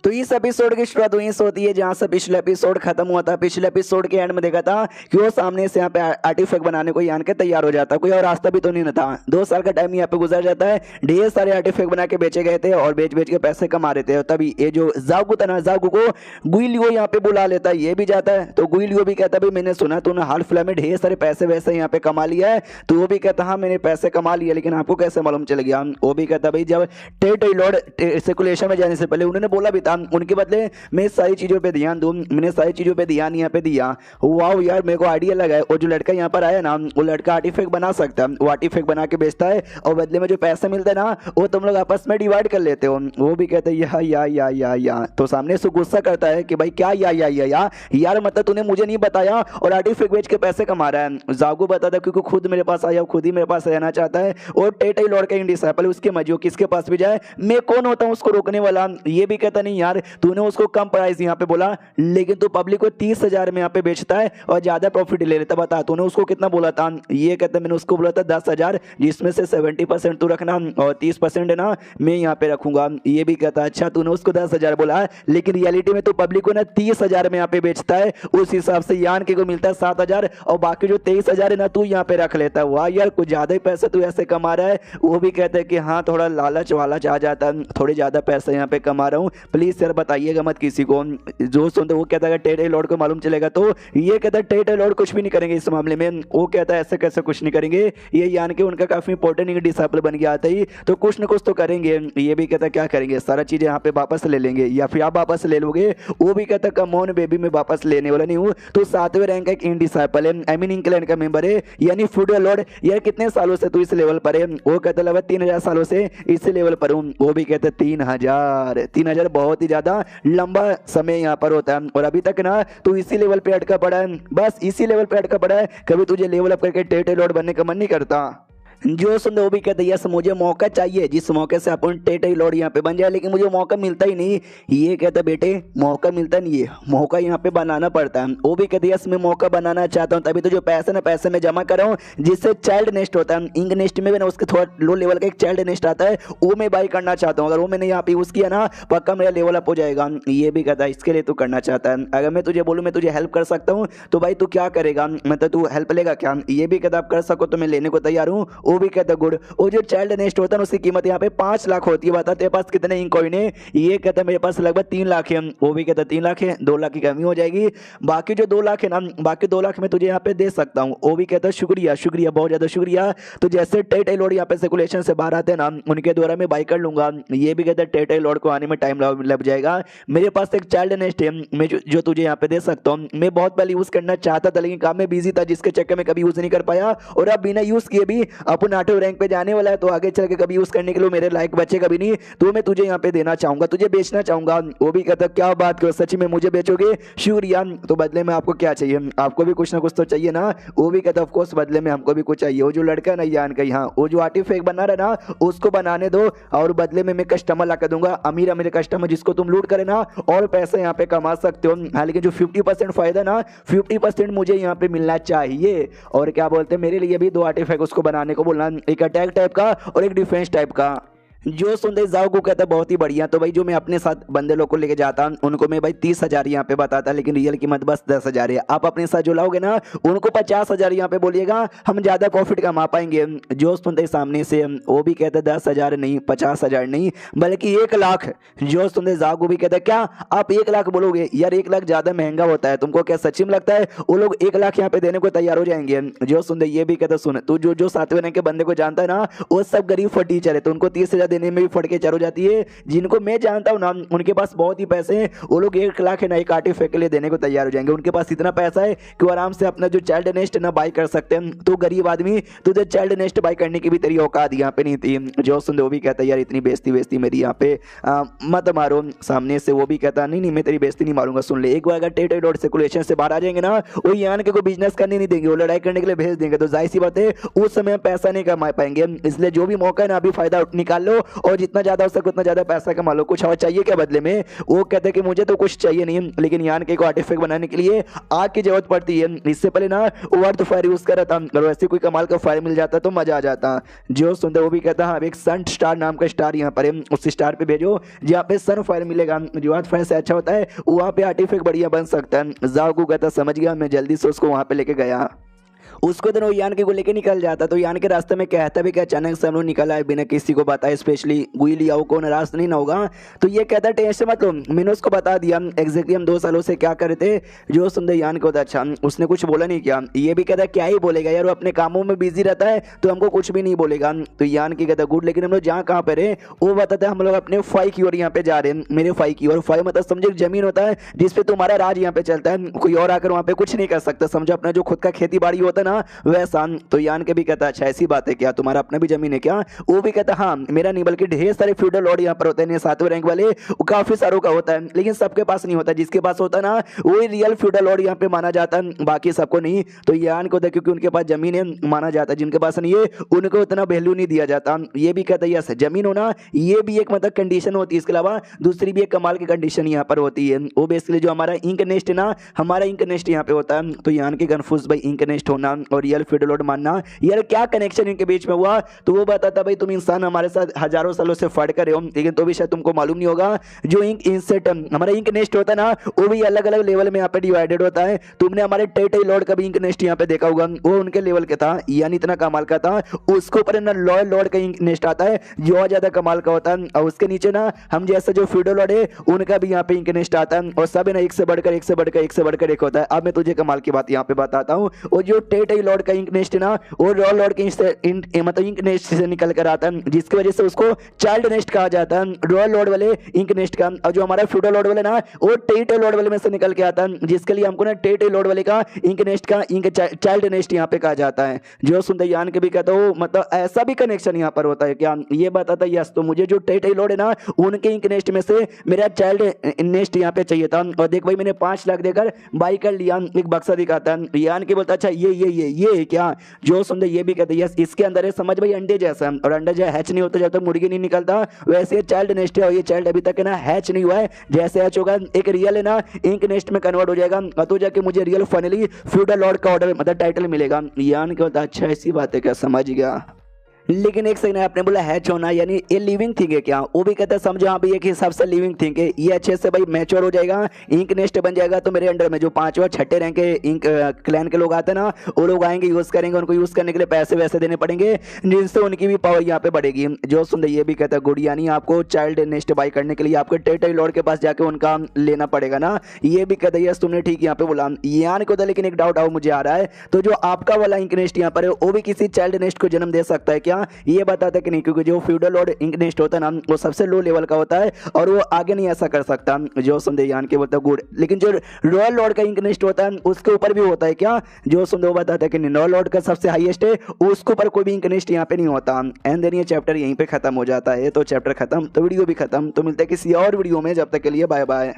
तो इस एपिसोड की शुरुआत वहीं से होती है जहां से पिछले एपिसोड खत्म हुआ था। पिछले एपिसोड के एंड में देखा था कि वो सामने से यहाँ पे आर्टिफैक्ट बनाने को यान के तैयार हो जाता, कोई और रास्ता भी तो नहीं था। 2 साल का टाइम यहाँ पे गुजर जाता है, ढेर सारे आर्टिफैक्ट बना के बेचे गए थे और बेच बेच के पैसे कमा रहे थे। तभी ये जो जागू था ना, जागू को गुइलियो यहाँ पे बुला लेता है। ये भी जाता है तो गुइलियो भी कहता है भाई मैंने सुना तूने हाल फिलहाल में ढेर सारे पैसे वैसे यहाँ पे कमा लिया है। तो वो भी कहता हाँ मैंने पैसे कमा लिया, लेकिन आपको कैसे मालूम चल गया। वो भी कहता भाई जब टेलॉर्ड सर्कुलेशन में जाने से पहले उन्होंने बोला भी था उनके बदले मैं सारी चीजों पे ध्यान दूं, मैंने सारी चीजों पे ध्यान यहाँ पे दिया। वाह यार मेरे को आइडिया लगा है। और जो लड़का यहाँ पर आया ना, वो लड़का आर्टिफैक्ट बना सकता है, वो आर्टिफैक्ट बना के बेचता है और बदले में जो पैसा मिलता है ना वो तुम लोग आपस में डिवाइड कर लेते हो। वो भी कहते हैं या तो सामने से गुस्सा करता है कि भाई क्या यार मतलब तूने मुझे नहीं बताया और आर्टिफैक्ट बेच के पैसे कमा रहा है। जागू बताता क्योंकि खुद मेरे पास आया, खुद ही मेरे पास रहना चाहता है और टेलॉर्ड का डिसाइपल उसके मर्जी किसके पास भी जाए मैं कौन होता हूँ उसको रोकने वाला। ये भी कहता नहीं यार तूने उसको कम प्राइस यहाँ पे बोला, लेकिन तू पब्लिक को 30,000 में यहाँ पे बेचता है और ज्यादा प्रॉफिट ले लेता। बता तूने उसको कितना बोला था। ये कहता मैंने उसको बोला था 10,000, जिसमें से 70% तू रखना और 30% है ना मैं यहाँ पे रखूंगा। ये भी कहता अच्छा तूने उसको 10,000 बोला लेकिन रियलिटी में तो पब्लिक को ना 30,000 में यहाँ पे बेचता है। उस हिसाब से यान के को मिलता है 7,000 और बाकी जो 23,000 है ना तू यहाँ पे रख लेता है। वाह यार कुछ ज्यादा ही पैसे तू ऐसे कमा रहा है। वो भी कहते हैं कि हाँ थोड़ा लालच वालच आ जाता है, थोड़े ज्यादा पैसे यहाँ पे कमा रहा हूँ, प्लीज सर बताइएगा मत किसी को। जो सुनते वो कहता है टेलॉर्ड को मालूम चलेगा तो ये कहता है टेलॉर्ड कुछ भी नहीं करेंगे इस मामले में। वो कहता है ऐसे कैसे कुछ नहीं करेंगे, ये यान के उनका काफी इंपॉर्टेंट डिसाइपल बन गया आता ही तो कुछ ना कुछ तो करेंगे। ये भी कहता है क्या करेंगे, सारा चीज यहाँ पे वापस ले लेंगे या फिर आप वापस ले लोगे। वो भी कहता है कम ऑन बेबी मैं वापस लेने वाला नहीं हूँ। तो 7वें रैंक का एक डिसाइपल है, आई मीन इंग्लैंड का मेंबर है, यानी फूड लॉर्ड। यार कितने सालों से तू इस लेवल पर है। वो कहता है 3,000 सालों से इस लेवल पर हूँ। वो भी कहते 3,000 बहुत ही ज्यादा लंबा समय यहाँ पर होता है और अभी तक ना तू इसी लेवल पे अटका पड़ा है, बस इसी लेवल पे अटका पड़ा है। कभी तुझे लेवल अप करके टेलॉर्ड बनने का मन नहीं करता। जो सुन वो भी कहते यस मुझे मौका चाहिए जिस मौके से अपन टेलॉर्ड यहाँ पे बन जाए, लेकिन मुझे मौका मिलता ही नहीं। ये कहता बेटे मौका मिलता नहीं है, मौका यहाँ पे बनाना पड़ता है। वो भी कहते यस मैं मौका बनाना चाहता हूँ, तभी तो जो पैसे ना पैसे में जमा कर रहा हूँ जिससे चाइल्ड नेस्ट होता है। इंग नेस्ट में भी ना उसके थोड़ा लो लेवल का एक चाइल्ड नेस्ट आता है, वो मैं बाई करना चाहता हूँ। अगर वो मैंने यहाँ पे यूज किया ना पक्का मेरा लेवल अप हो जाएगा। ये भी कहता है इसके लिए तू करना चाहता है। अगर मैं तुझे बोलूँ मैं तुझे हेल्प कर सकता हूँ तो भाई तू क्या करेगा, मतलब तू हेल्प लेगा क्या। ये भी कहता आप कर सको तो मैं लेने को तैयार हूँ। वो भी कहता गुड। वो जो चाइल्ड नेस्ट होता है उसकी कीमत यहाँ पे 5 लाख होती है। बता तेरे पास कितने इंक कॉइन है। ये कहता है मेरे पास लगभग 3 लाख है। वो भी कहता 3 लाख है, 2 लाख की कमी हो जाएगी, बाकी जो 2 लाख है ना बाकी 2 लाख में तुझे यहाँ पे दे सकता हूँ। वो भी कहता है शुक्रिया बहुत ज्यादा शुक्रिया। तो जैसे टेलॉर्ड यहाँ पे सर्कुलेशन से बाहर आते हैं ना उनके द्वारा मैं बाई कर लूंगा। ये भी कहता है टेलॉर्ड को आने में टाइम लग जाएगा। मेरे पास एक चाइल्ड नेस्ट है मैं जो तुझे यहाँ पे दे सकता हूँ। मैं बहुत पहले यूज करना चाहता था लेकिन काम में बिजी था जिसके चक्कर में कभी यूज नहीं कर पाया, और अब बिना यूज किए भी अपन 8वें रैंक पे जाने वाला है तो आगे चल के कभी यूज करने के लिए मेरे लायक बचेगा भी नहीं। तो मैं तुझे यहाँ पे देना चाहूंगा, तुझे बेचना चाहूंगा। वो भी कहता क्या बात करो सच में मुझे बेचोगे। शुक्रिया। तो बदले में आपको क्या चाहिए, आपको भी कुछ ना कुछ तो चाहिए ना। वो भी कहता ऑफ कोर्स बदले में हमको भी कुछ चाहिए। वो जो लड़का है ना यान का यहाँ वो जो आर्टिफैक्ट बना रहा ना उसको बनाने दो और बदले में मैं कस्टमर ला कर दूंगा, अमीर अमीर कस्टमर जिसको तुम लूट करे ना और पैसे यहाँ पे कमा सकते हो। हाँ लेकिन जो 50% फायदा ना 50% मुझे यहाँ पे मिलना चाहिए। और क्या बोलते हैं मेरे लिए भी 2 आर्टिफैक्ट उसको बनाने को बोलना, एक अटैक टाइप का और एक डिफेंस टाइप का। जो सुनते जाओ को कहता बहुत ही बढ़िया। तो भाई जो मैं अपने साथ बंदे लोग को लेके जाता उनको मैं भाई 30,000 यहाँ पे बताता, लेकिन रियल कीमत बस 10,000 है। आप अपने साथ जो लाओगे ना उनको 50,000 यहाँ पे बोलिएगा, हम ज्यादा प्रॉफिट कमा पाएंगे। जो सुनते सामने से वो भी कहते 10,000 नहीं 50,000 नहीं बल्कि 1 लाख। जो सुनते जागो भी कहता क्या आप 1 लाख बोलोगे, यार 1 लाख ज्यादा महंगा होता है, तुमको क्या सच्ची में लगता है वो लोग 1 लाख यहाँ पे देने को तैयार हो जाएंगे। जो सुनते ये भी कहता सुन तू जो 7वें रैंक के बंदे को जानता है ना वो सब गरीब फट टीचर है, तो उनको 30,000 देने में भी फट के चर हो जाती है। जिनको मैं जानता हूँ ना उनके पास बहुत ही पैसे हैं, वो लोग 1 लाख है ना एक आर्टिफैक्ट के लिए देने को तैयार हो जाएंगे। उनके पास इतना पैसा है कि वो आराम से अपना जो चाइल्ड नेस्ट ना बाई कर सकते हैं। तो गरीब आदमी तुझे चाइल्ड नेस्ट बाई करने की भी तेरी औकात यहाँ पे नहीं थी। जो सुन वो भी कहता यार इतनी बेइज्जती मेरी यहाँ पे मत मारो। सामने से वो भी कहता नहीं मैं तेरी बेइज्जती नहीं मारूंगा। सुन ले एक बार अगर टेलॉर्ड सर्कुलेशन से बाहर आ जाएंगे ना वो यान के को बिजनेस करने नहीं देंगे, वो लड़ाई करने के लिए भेज देंगे। तो जाहिर सी बात है उस समय हम पैसा नहीं कमा पाएंगे, इसलिए जो भी मौका है ना अभी फायदा निकाल लो लो और जितना ज्यादा हो सके उतना ज्यादा पैसा कमा लो। कुछ और चाहिए क्या बदले में? वो कहते हैं कि मुझे तो कुछ चाहिए नहीं, लेकिन यान के को आर्टिफैक्ट बनाने के लिए आग की जरूरत पड़ती है। इससे पहले ना वो अर्थ फायर यूज कर रहा था, अगर वैसे कोई कमाल का फायर मिल जाता तो मजा आ जाता। जो सुंदर वो भी कहता हाँ एक सन स्टार नाम का स्टार यहाँ पर है, उस स्टार पे भेजो जहाँ पे सन फायर मिलेगा, जो अर्थ फायर से अच्छा होता है वहाँ पे आर्टिफैक्ट बढ़िया बन सकता है। जाओ को कहता समझ गया, मैं जल्दी से उसको वहाँ पे लेके गया। उसको तो यान के को लेके निकल जाता, तो यान के रास्ते में कहता भी कि अचानक से हम लोग निकल आए बिना किसी को बताए, स्पेशली गुइलियाओ को नाराज नहीं ना होगा। तो ये कहता है टेंशन मत लो, मैंने उसको बता दिया एग्जैक्टली हम 2 सालों से क्या कर रहे थे। जो सुंदर यान को होता अच्छा उसने कुछ बोला नहीं क्या? ये भी कहता है क्या ही बोलेगा यार, वो अपने कामों में बिजी रहता है तो हमको कुछ भी नहीं बोलेगा। तो यान की कहता गुड, लेकिन हम लोग जहाँ कहाँ पे रहे वो बताते हैं हम लोग अपने फाई की ओर यहाँ पे जा रहे हैं, मेरे फाई की ओर। फाई मतलब समझे जमीन होता है जिसपे तुम्हारा राज यहाँ पे चलता है, कोई और आकर वहाँ पे कुछ नहीं कर सकता, समझो अपना जो खुद का खेती बाड़ी होता है ना वैसा। तो यान के भी कहता अच्छा ऐसी बात है क्या, तुम्हारा अपना भी जमीन है क्या? वो भी कहता हाँ मेरा नहीं बल्कि ढेर सारे फ्यूडल लॉर्ड यहाँ पर होते हैं 7वें रैंक वाले, वो काफी सारों का होता है, लेकिन सबके पास नहीं होता, जिसके पास होता ना वही रियल फ्यूडल लॉर्ड यहाँ पे माना जाता है, बाकी सबको नहीं। तो यान को होता है क्योंकि उनके पास जमीन है माना जाता है, जिनके पास नहीं है उनको उतना वैल्यू नहीं दिया जाता। ये भी कहता है यस जमीन होना ये भी एक मतलब कंडीशन होती है, इसके अलावा दूसरी भी एक कमाल की कंडीशन यहाँ पर होती है, वो बेसिकली जो हमारा इंक नेस्ट है ना, हमारा इंक नेस्ट यहाँ पे होता है। तो यान के कन्फ्यूज भाई इंक नेस्ट होना और रियल फ्यूडल लॉर्ड मानना यार क्या कनेक्शन इनके बीच में हुआ? तो वो बताता भाई तुम इंसान हमारे साथ हजारों सालों से फट कर रहे हो, लेकिन तो भी शायद तुमको मालूम नहीं होगा जो इंक इंसेट हमारा इंक नेस्ट होता है ना वो भी अलग अलग लेवल में यहाँ पे डिवाइडेड होता है। तुमने हमारे टेटे लॉर्ड का भी इंक नेस्ट यहाँ पे देखा होगा, वो उनके लेवल का था, यानी इतना कमाल का था। उसके ऊपर ना लॉयल लॉर्ड का इंक नेस्ट आता है जो और ज्यादा कमाल का होता है, और उसके नीचे ना हम जैसे जो फ्यूडल लॉर्ड है उनका भी यहाँ पे इंक नेस्ट आता है, और सब ना एक से बढ़कर एक से बढ़कर एक से बढ़कर एक होता है। अब मैं तुझे कमाल की बात यहाँ पे बताता हूँ, और जो टेटे लॉर्ड का इंक नेस्ट है ना वो रॉयल लॉर्ड के मतलब इंक नेस्ट से निकल कर आता है, जिसकी वजह से उसको चाइल्ड नेस्ट कहा जाता है, रॉयल लॉर्ड वाले इंक नेस्ट का। और जो हमारा फ्यूडल लॉर्ड वाले ना वो टेटे लॉर्ड वाले में से निकल के आता है, जिसके लिए हमको ना टेटे लॉर्ड वाले का इंक नेस्ट का इंक चाइल्ड नेस्ट यहाँ पे कहा जाता है। जो सुनते यान के भी कहता हूँ मतलब ऐसा भी कनेक्शन यहाँ पर होता है क्या? ये बताता है यस, तो मुझे जो टेटे लॉर्ड है ना उनके इंक नेस्ट में से मेरा चाइल्ड नेस्ट यहाँ पे चाहिए था, और देख भाई मैंने 5 लाख देकर बाई कर लिया। एक बक्सा दिखाता है, यान के बोलता अच्छा ये क्या? जो सुनते ये भी कहते यस इसके अंदर है, समझ भाई अंडे जैसा, और अंडा जो हैच नहीं होता जब तक मुर्गी नहीं निकलता, वैसे चाइल्ड नेस्ट है, और ये चाइल्ड अभी तक है ना हैच नहीं हुआ है, जैसे हैच होगा एक रियल है ना इंक नेस्ट में कन्वर्ट हो जाएगा, तो जाके मुझे रियल फाइनली फ्यूडल लॉर्ड का ऑर्डर मतलब टाइटल मिलेगा। यान के होता अच्छा ऐसी बात है क्या, समझ गया। लेकिन एक सेकंड आपने बोला हैच होना यानी ये लिविंग थिंग है क्या? वो भी कहता है समझो हाँ भाई एक हिसाब से लिविंग थिंग है, ये अच्छे से भाई मैच्योर हो जाएगा, इंक नेस्ट बन जाएगा, तो मेरे अंडर में जो 5 और 6 रैंक के इंक क्लैन के लोग आते हैं ना वो लोग आएंगे यूज करेंगे, उनको यूज करने के लिए पैसे वैसे देने पड़ेंगे जिनसे उनकी भी पावर यहाँ पे बढ़ेगी। जो सुंदर ये भी कहता है गुड, यानी आपको चाइल्ड नेस्ट बाई करने के लिए आपको टेटे लॉर्ड के पास जाके उनका लेना पड़ेगा ना। ये भी कहता है यस तुमने ठीक यहाँ पे बोला। यान को लेकिन एक डाउट आओ मुझे आ रहा है, तो जो आपका वाला इंक नेस्ट यहाँ पर है वो भी किसी चाइल्ड नेस्ट को जन्म दे सकता है क्या? ये बताता कि नहीं, क्योंकि जो फ्यूडल लॉर्ड इंक नेस्ट होता है ना वो सबसे लो लेवल का होता है और वो आगे नहीं ऐसा कर सकता। जो सुंदर यान के बोलता गुड, लेकिन जो रॉयल लॉर्ड का इंक नेस्ट होता है उसके ऊपर भी होता है क्या? जो सुंदर बताता है कि रॉयल लॉर्ड का सबसे हाईएस्ट है, उसके ऊपर कोई भी इंक नेस्ट यहाँ पे नहीं होता। एंड देन ये चैप्टर यहीं पे खत्म हो जाता है। तो चैप्टर खत्म तो वीडियो भी खत्म, तो मिलता है किसी और वीडियो में, जब तक के लिए बाय बाय।